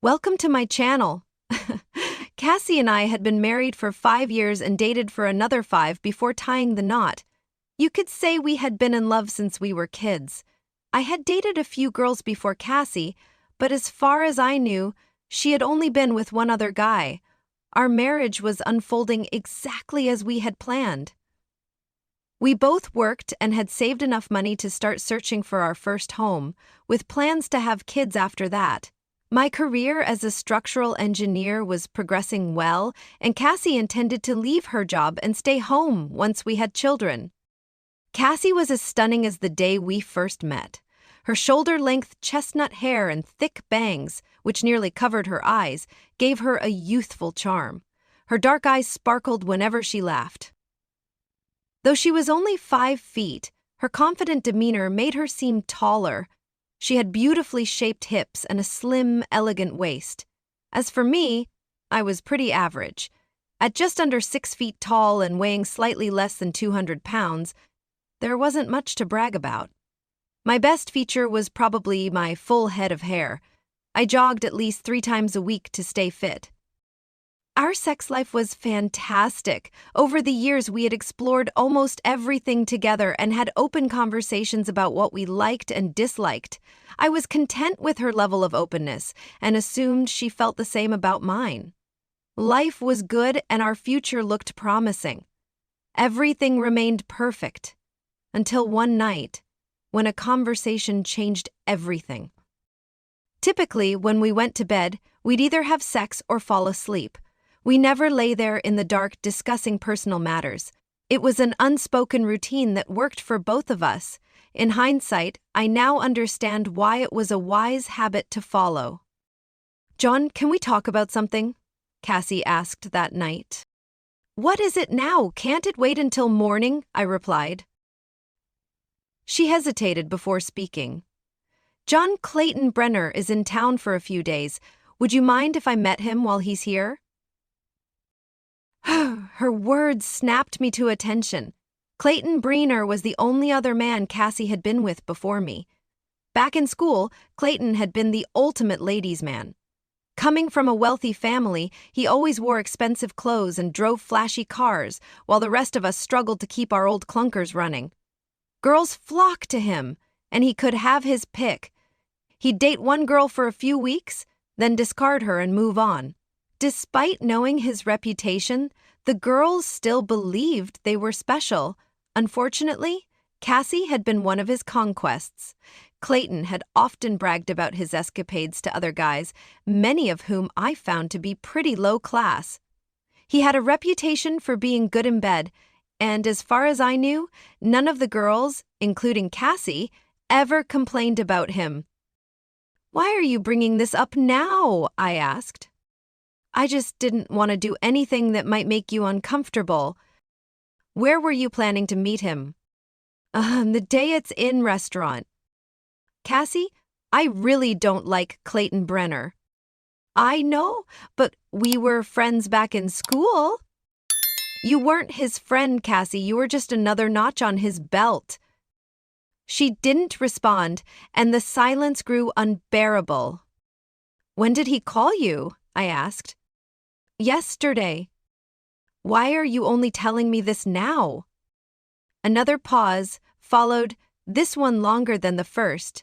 Welcome to my channel. Cassie and I had been married for 5 years and dated for another 5 before tying the knot. You could say we had been in love since we were kids. I had dated a few girls before Cassie, but as far as I knew, she had only been with one other guy. Our marriage was unfolding exactly as we had planned. We both worked and had saved enough money to start searching for our first home, with plans to have kids after that. My career as a structural engineer was progressing well, and Cassie intended to leave her job and stay home once we had children. Cassie was as stunning as the day we first met. Her shoulder-length chestnut hair and thick bangs, which nearly covered her eyes, gave her a youthful charm. Her dark eyes sparkled whenever she laughed. Though she was only 5 feet, her confident demeanor made her seem taller. She had beautifully shaped hips and a slim, elegant waist. As for me, I was pretty average. At just under 6 feet tall and weighing slightly less than 200 pounds, there wasn't much to brag about. My best feature was probably my full head of hair. I jogged at least 3 times a week to stay fit. Our sex life was fantastic. Over the years, we had explored almost everything together and had open conversations about what we liked and disliked. I was content with her level of openness and assumed she felt the same about mine. Life was good and our future looked promising. Everything remained perfect until one night when a conversation changed everything. Typically, when we went to bed, we'd either have sex or fall asleep. We never lay there in the dark discussing personal matters. It was an unspoken routine that worked for both of us. In hindsight, I now understand why it was a wise habit to follow. "John, can we talk about something?" Cassie asked that night. "What is it now? Can't it wait until morning?" I replied. She hesitated before speaking. "John Clayton Brenner is in town for a few days. Would you mind if I met him while he's here?" Her words snapped me to attention. Clayton Brenner was the only other man Cassie had been with before me. Back in school, Clayton had been the ultimate ladies' man. Coming from a wealthy family, he always wore expensive clothes and drove flashy cars, while the rest of us struggled to keep our old clunkers running. Girls flocked to him, and he could have his pick. He'd date one girl for a few weeks, then discard her and move on. Despite knowing his reputation, the girls still believed they were special. Unfortunately, Cassie had been one of his conquests. Clayton had often bragged about his escapades to other guys, many of whom I found to be pretty low class. He had a reputation for being good in bed, and as far as I knew, none of the girls, including Cassie, ever complained about him. "Why are you bringing this up now?" I asked. "I just didn't want to do anything that might make you uncomfortable." "Where were you planning to meet him?" The Day It's In restaurant." "Cassie, I really don't like Clayton Brenner." "I know, but we were friends back in school." "You weren't his friend, Cassie. You were just another notch on his belt." She didn't respond, and the silence grew unbearable. "When did he call you?" I asked. "Yesterday." "Why are you only telling me this now?" Another pause followed, this one longer than the first.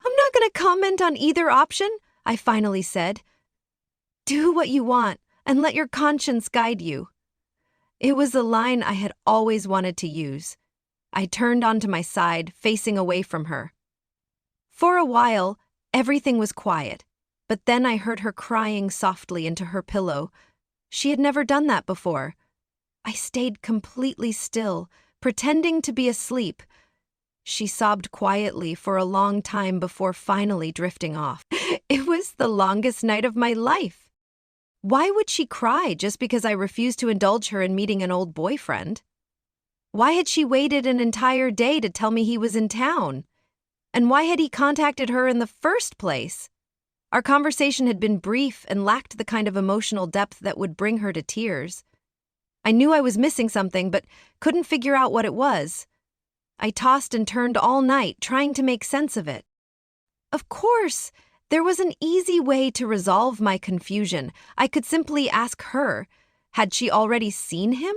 "I'm not going to comment on either option," I finally said. "Do what you want and let your conscience guide you." It was the line I had always wanted to use. I turned onto my side, facing away from her. For a while, everything was quiet, but then I heard her crying softly into her pillow. She had never done that before. I stayed completely still, pretending to be asleep. She sobbed quietly for a long time before finally drifting off. It was the longest night of my life. Why would she cry just because I refused to indulge her in meeting an old boyfriend? Why had she waited an entire day to tell me he was in town? And why had he contacted her in the first place? Our conversation had been brief and lacked the kind of emotional depth that would bring her to tears. I knew I was missing something, but couldn't figure out what it was. I tossed and turned all night, trying to make sense of it. Of course, There was an easy way to resolve my confusion. I could simply ask her. Had she already seen him?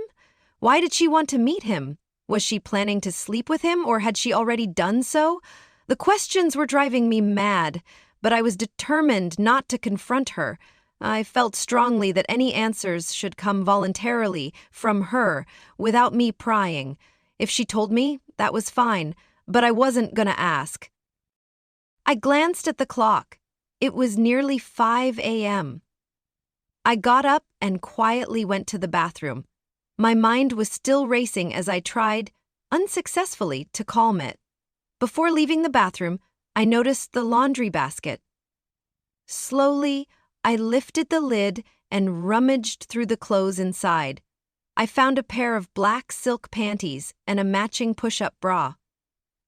Why did she want to meet him? Was she planning to sleep with him, or had she already done so? The questions were driving me mad, but I was determined not to confront her. I felt strongly that any answers should come voluntarily from her, without me prying. If she told me, that was fine, but I wasn't gonna ask. I glanced at the clock. It was nearly 5 a.m. I got up and quietly went to the bathroom. My mind was still racing as I tried, unsuccessfully, to calm it. Before leaving the bathroom, I noticed the laundry basket. Slowly, I lifted the lid and rummaged through the clothes inside. I found a pair of black silk panties and a matching push-up bra.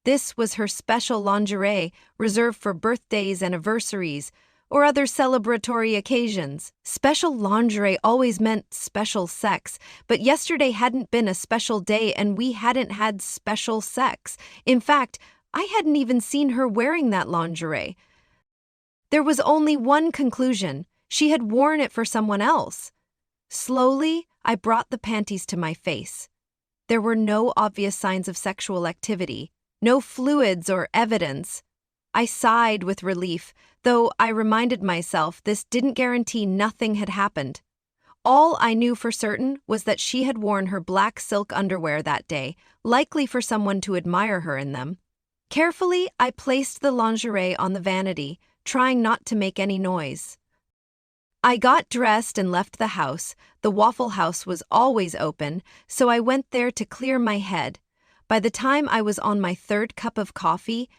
This was her special lingerie, reserved for birthdays, anniversaries, or other celebratory occasions. Special lingerie always meant special sex, but yesterday hadn't been a special day and we hadn't had special sex. In fact, I hadn't even seen her wearing that lingerie. There was only one conclusion: she had worn it for someone else. Slowly, I brought the panties to my face. There were no obvious signs of sexual activity, no fluids or evidence. I sighed with relief, though I reminded myself this didn't guarantee nothing had happened. All I knew for certain was that she had worn her black silk underwear that day, likely for someone to admire her in them. Carefully, I placed the lingerie on the vanity, trying not to make any noise. I got dressed and left the house. The Waffle House was always open, so I went there to clear my head. By the time I was on my third cup of coffee,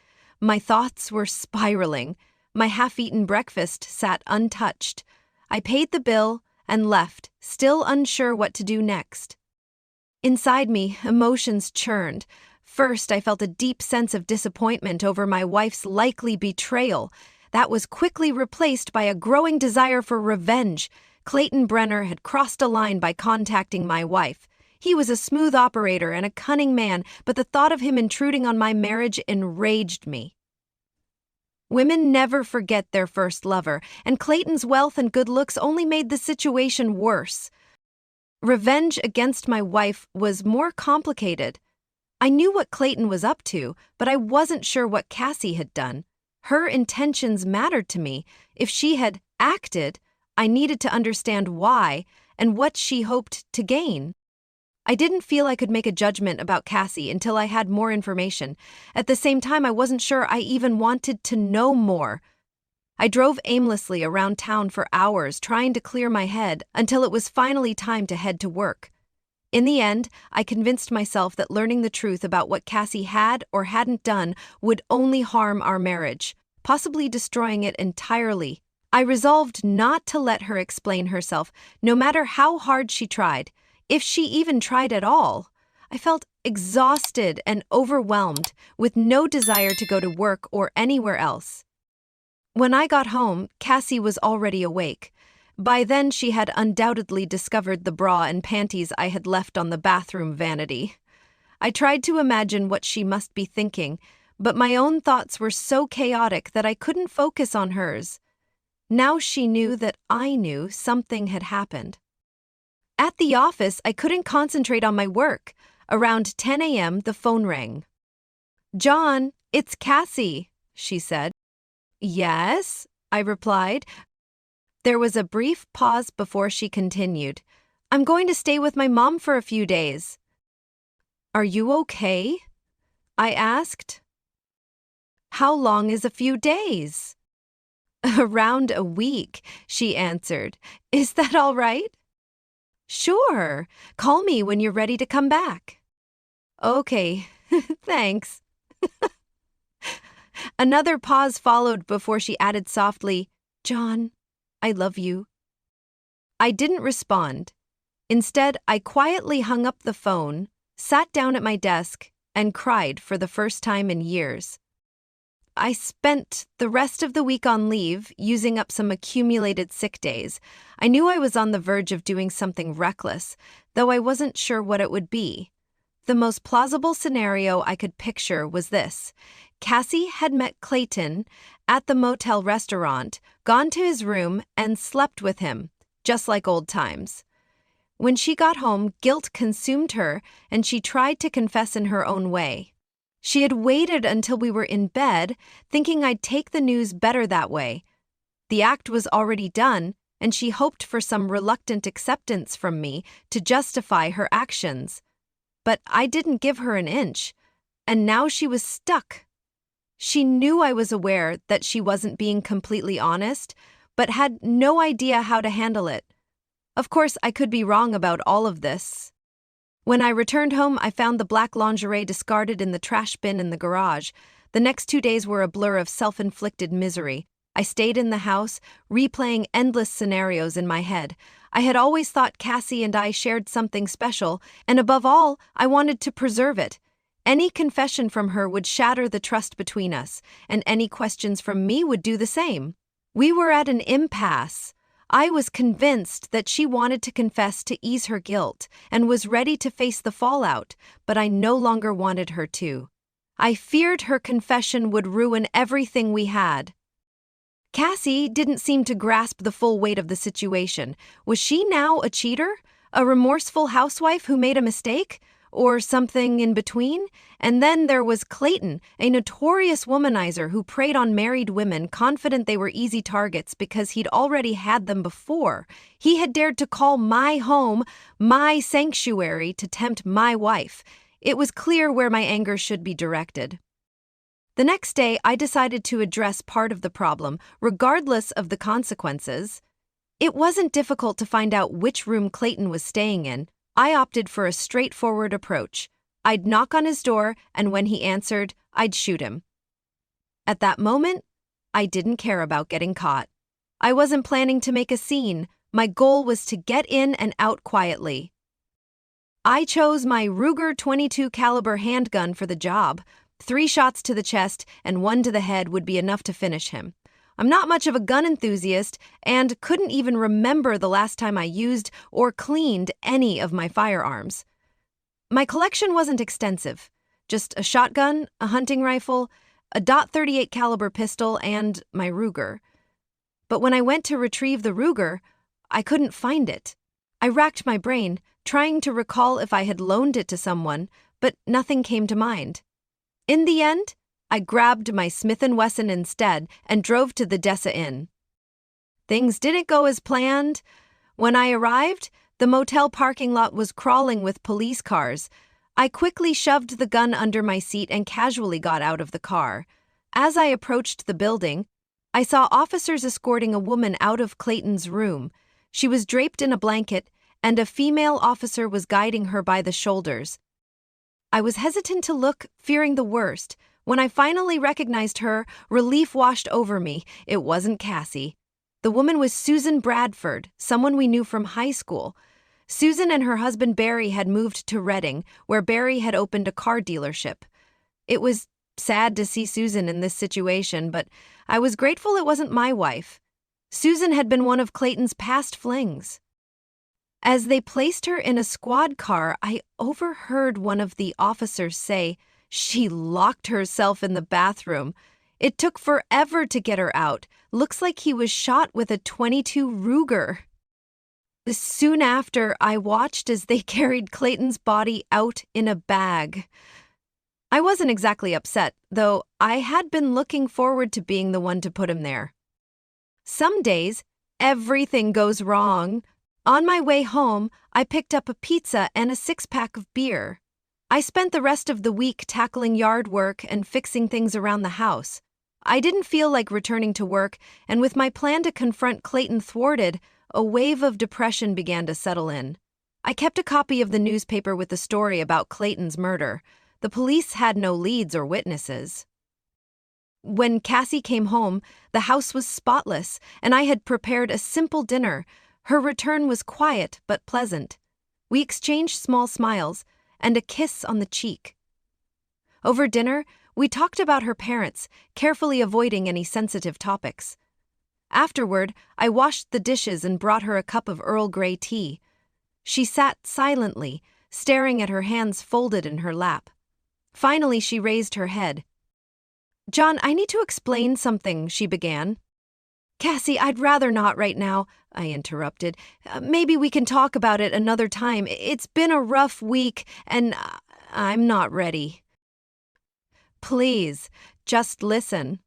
my thoughts were spiraling. My half-eaten breakfast sat untouched. I paid the bill and left, still unsure what to do next. Inside me, emotions churned. First, I felt a deep sense of disappointment over my wife's likely betrayal. That was quickly replaced by a growing desire for revenge. Clayton Brenner had crossed a line by contacting my wife. He was a smooth operator and a cunning man, but the thought of him intruding on my marriage enraged me. Women never forget their first lover, and Clayton's wealth and good looks only made the situation worse. Revenge against my wife was more complicated. I knew what Clayton was up to, but I wasn't sure what Cassie had done. Her intentions mattered to me. If she had acted, I needed to understand why and what she hoped to gain. I didn't feel I could make a judgment about Cassie until I had more information. At the same time, I wasn't sure I even wanted to know more. I drove aimlessly around town for hours, trying to clear my head until it was finally time to head to work. In the end, I convinced myself that learning the truth about what Cassie had or hadn't done would only harm our marriage, possibly destroying it entirely. I resolved not to let her explain herself, no matter how hard she tried, if she even tried at all. I felt exhausted and overwhelmed, with no desire to go to work or anywhere else. When I got home, Cassie was already awake. By then, she had undoubtedly discovered the bra and panties I had left on the bathroom vanity. I tried to imagine what she must be thinking, but my own thoughts were so chaotic that I couldn't focus on hers. Now she knew that I knew something had happened. At the office, I couldn't concentrate on my work. Around 10 a.m., the phone rang. "John, it's Cassie," she said. "Yes," I replied. There was a brief pause before she continued. "I'm going to stay with my mom for a few days." "Are you okay?" I asked. "How long is a few days?" "Around a week," she answered. "Is that all right?" "Sure. Call me when you're ready to come back." "Okay, thanks." Another pause followed before she added softly, "John, I love you." I didn't respond. Instead, I quietly hung up the phone, sat down at my desk, and cried for the first time in years. I spent the rest of the week on leave, using up some accumulated sick days. I knew I was on the verge of doing something reckless, though I wasn't sure what it would be. The most plausible scenario I could picture was this. Cassie had met Clayton at the motel restaurant, gone to his room, and slept with him, just like old times. When she got home, guilt consumed her, and she tried to confess in her own way. She had waited until we were in bed, thinking I'd take the news better that way. The act was already done, and she hoped for some reluctant acceptance from me to justify her actions. But I didn't give her an inch, and now she was stuck. She knew I was aware that she wasn't being completely honest, but had no idea how to handle it. Of course, I could be wrong about all of this. When I returned home, I found the black lingerie discarded in the trash bin in the garage. The next 2 days were a blur of self-inflicted misery. I stayed in the house, replaying endless scenarios in my head. I had always thought Cassie and I shared something special, and above all, I wanted to preserve it. Any confession from her would shatter the trust between us, and any questions from me would do the same. We were at an impasse. I was convinced that she wanted to confess to ease her guilt and was ready to face the fallout, but I no longer wanted her to. I feared her confession would ruin everything we had. Cassie didn't seem to grasp the full weight of the situation. Was she now a cheater? A remorseful housewife who made a mistake? Or something in between? And then there was Clayton, a notorious womanizer who preyed on married women, confident they were easy targets because he'd already had them before. He had dared to call my home my sanctuary to tempt my wife. It was clear where my anger should be directed. The next day, I decided to address part of the problem, regardless of the consequences. It wasn't difficult to find out which room Clayton was staying in. I opted for a straightforward approach. I'd knock on his door, and when he answered, I'd shoot him. At that moment, I didn't care about getting caught. I wasn't planning to make a scene. My goal was to get in and out quietly. I chose my Ruger .22 caliber handgun for the job. 3 shots to the chest and 1 to the head would be enough to finish him. I'm not much of a gun enthusiast and couldn't even remember the last time I used or cleaned any of my firearms. My collection wasn't extensive, just a shotgun, a hunting rifle, a .38 caliber pistol, and my Ruger. But when I went to retrieve the Ruger, I couldn't find it. I racked my brain, trying to recall if I had loaned it to someone, but nothing came to mind. In the end, I grabbed my Smith & Wesson instead and drove to the Dessa Inn. Things didn't go as planned. When I arrived, the motel parking lot was crawling with police cars. I quickly shoved the gun under my seat and casually got out of the car. As I approached the building, I saw officers escorting a woman out of Clayton's room. She was draped in a blanket, and a female officer was guiding her by the shoulders. I was hesitant to look, fearing the worst. When I finally recognized her, relief washed over me. It wasn't Cassie. The woman was Susan Bradford, someone we knew from high school. Susan and her husband Barry had moved to Reading, where Barry had opened a car dealership. It was sad to see Susan in this situation, but I was grateful it wasn't my wife. Susan had been one of Clayton's past flings. As they placed her in a squad car, I overheard one of the officers say, "She locked herself in the bathroom. It took forever to get her out. Looks like he was shot with a .22 Ruger." Soon after, I watched as they carried Clayton's body out in a bag. I wasn't exactly upset, though I had been looking forward to being the one to put him there. Some days, everything goes wrong. On my way home, I picked up a pizza and a 6-pack of beer. I spent the rest of the week tackling yard work and fixing things around the house. I didn't feel like returning to work, and with my plan to confront Clayton thwarted, a wave of depression began to settle in. I kept a copy of the newspaper with the story about Clayton's murder. The police had no leads or witnesses. When Cassie came home, the house was spotless, and I had prepared a simple dinner. Her return was quiet but pleasant. We exchanged small smiles and a kiss on the cheek. Over dinner, we talked about her parents, carefully avoiding any sensitive topics. Afterward, I washed the dishes and brought her a cup of Earl Grey tea. She sat silently, staring at her hands folded in her lap. Finally, she raised her head. John, I need to explain something, she began. Cassie, I'd rather not right now, I interrupted. Maybe we can talk about it another time. It's been a rough week, and I'm not ready. Please, just listen.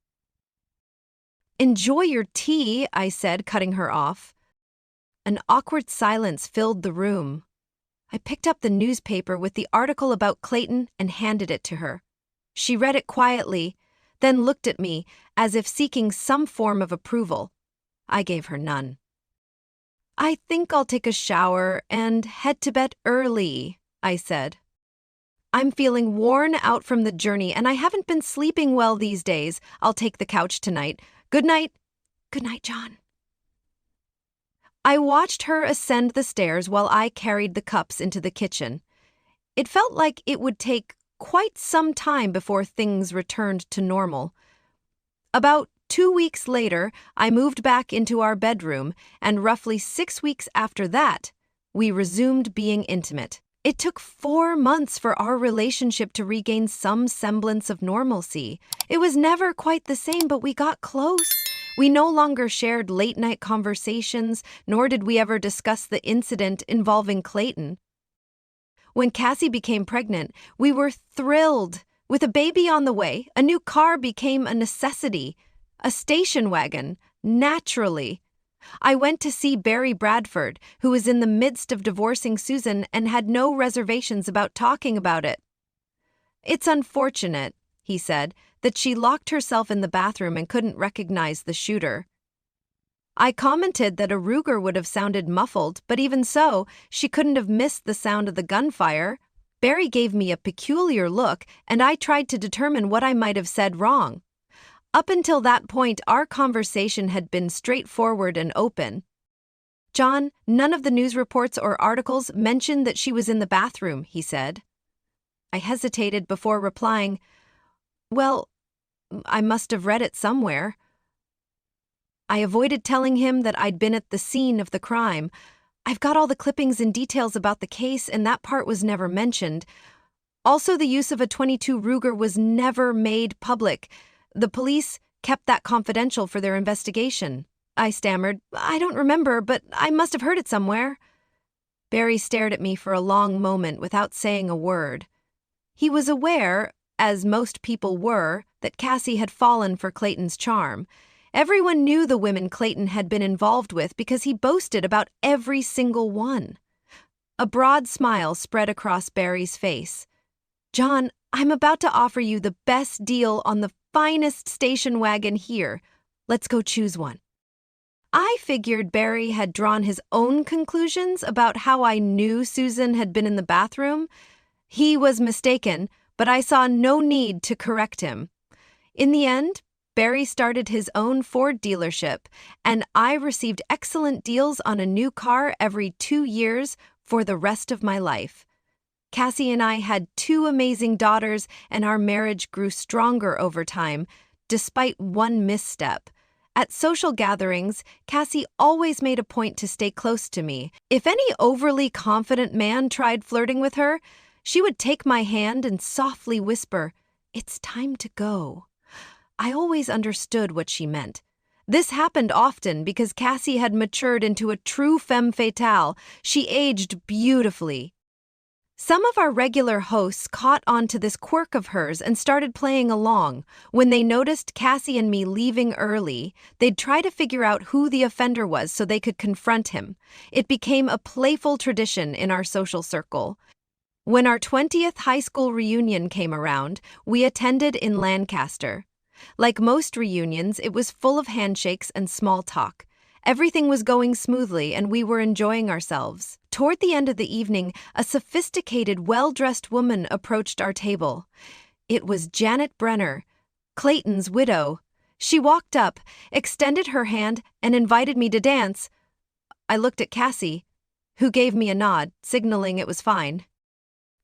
Enjoy your tea, I said, cutting her off. An awkward silence filled the room. I picked up the newspaper with the article about Clayton and handed it to her. She read it quietly, then looked at me as if seeking some form of approval. I gave her none. I think I'll take a shower and head to bed early, I said. I'm feeling worn out from the journey and I haven't been sleeping well these days. I'll take the couch tonight. Good night. Good night, John. I watched her ascend the stairs while I carried the cups into the kitchen. It felt like it would take quite some time before things returned to normal. About 2 weeks later, I moved back into our bedroom, and roughly 6 weeks after that, we resumed being intimate. It took 4 months for our relationship to regain some semblance of normalcy. It was never quite the same, but we got close. We no longer shared late-night conversations, nor did we ever discuss the incident involving Clayton. When Cassie became pregnant, we were thrilled. With a baby on the way, a new car became a necessity. A station wagon, naturally. I went to see Barry Bradford, who was in the midst of divorcing Susan and had no reservations about talking about it. It's unfortunate, he said, that she locked herself in the bathroom and couldn't recognize the shooter. I commented that a Ruger would have sounded muffled, but even so, she couldn't have missed the sound of the gunfire. Barry gave me a peculiar look, and I tried to determine what I might have said wrong. Up until that point, our conversation had been straightforward and open. John, none of the news reports or articles mentioned that she was in the bathroom, he said. I hesitated before replying, well, I must have read it somewhere. I avoided telling him that I'd been at the scene of the crime. I've got all the clippings and details about the case, and that part was never mentioned. Also, the use of a .22 Ruger was never made public. The police kept that confidential for their investigation. I stammered, I don't remember, but I must have heard it somewhere. Barry stared at me for a long moment without saying a word. He was aware, as most people were, that Cassie had fallen for Clayton's charm. Everyone knew the women Clayton had been involved with because he boasted about every single one. A broad smile spread across Barry's face. John, I'm about to offer you the best deal on the finest station wagon here. Let's go choose one. I figured Barry had drawn his own conclusions about how I knew Susan had been in the bathroom. He was mistaken, but I saw no need to correct him. In the end, Barry started his own Ford dealership, and I received excellent deals on a new car every 2 years for the rest of my life. Cassie and I had 2 amazing daughters, and our marriage grew stronger over time, despite one misstep. At social gatherings, Cassie always made a point to stay close to me. If any overly confident man tried flirting with her, she would take my hand and softly whisper, "It's time to go." I always understood what she meant. This happened often because Cassie had matured into a true femme fatale. She aged beautifully. Some of our regular hosts caught on to this quirk of hers and started playing along. When they noticed Cassie and me leaving early, they'd try to figure out who the offender was so they could confront him. It became a playful tradition in our social circle. When our 20th high school reunion came around, we attended in Lancaster. Like most reunions, it was full of handshakes and small talk. Everything was going smoothly and we were enjoying ourselves. Toward the end of the evening, a sophisticated, well-dressed woman approached our table. It was Janet Brenner, Clayton's widow. She walked up, extended her hand, and invited me to dance. I looked at Cassie, who gave me a nod, signaling it was fine.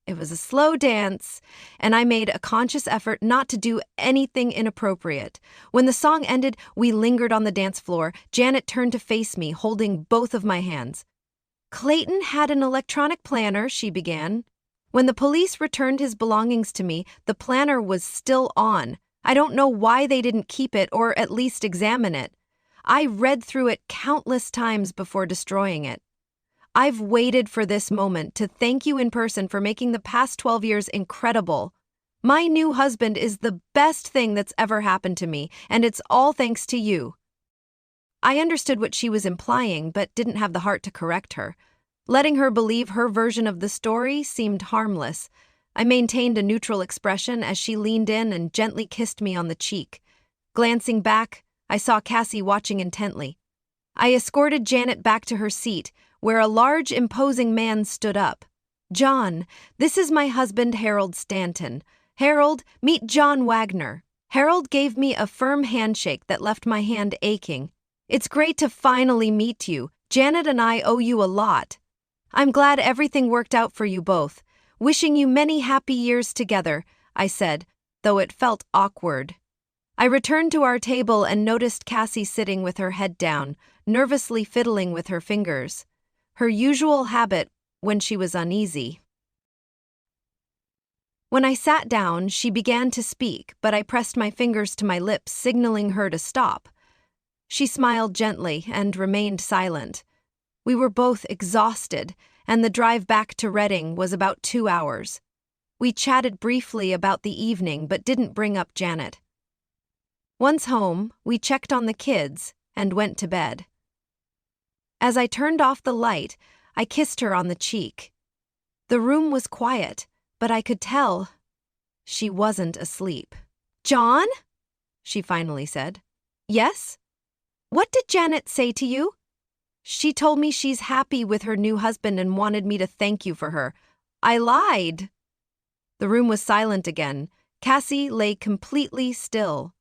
It was a slow dance, and I made a conscious effort not to do anything inappropriate. When the song ended, we lingered on the dance floor. Janet turned to face me, holding both of my hands. Clayton had an electronic planner, she began. When the police returned his belongings to me, the planner was still on. I don't know why they didn't keep it or at least examine it. I read through it countless times before destroying it. I've waited for this moment to thank you in person for making the past 12 years incredible. My new husband is the best thing that's ever happened to me, and it's all thanks to you. I understood what she was implying, but didn't have the heart to correct her. Letting her believe her version of the story seemed harmless. I maintained a neutral expression as she leaned in and gently kissed me on the cheek. Glancing back, I saw Cassie watching intently. I escorted Janet back to her seat, where a large, imposing man stood up. "John, this is my husband, Harold Stanton. Harold, meet John Wagner." Harold gave me a firm handshake that left my hand aching. "It's great to finally meet you. Janet and I owe you a lot. I'm glad everything worked out for you both. Wishing you many happy years together," I said, though it felt awkward. I returned to our table and noticed Cassie sitting with her head down, nervously fiddling with her fingers. Her usual habit when she was uneasy. When I sat down, she began to speak, but I pressed my fingers to my lips, signaling her to stop. She smiled gently and remained silent. We were both exhausted, and the drive back to Reading was about 2 hours. We chatted briefly about the evening but didn't bring up Janet. Once home, we checked on the kids and went to bed. As I turned off the light, I kissed her on the cheek. The room was quiet, but I could tell she wasn't asleep. "John?" she finally said. "Yes? What did Janet say to you?" "She told me she's happy with her new husband and wanted me to thank you for her. I lied." The room was silent again. Cassie lay completely still.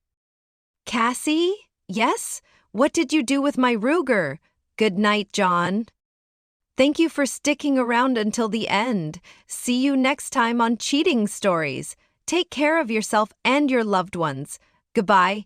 "Cassie? Yes? What did you do with my Ruger? Good night, John." "Thank you for sticking around until the end. See you next time on Cheating Stories. Take care of yourself and your loved ones. Goodbye."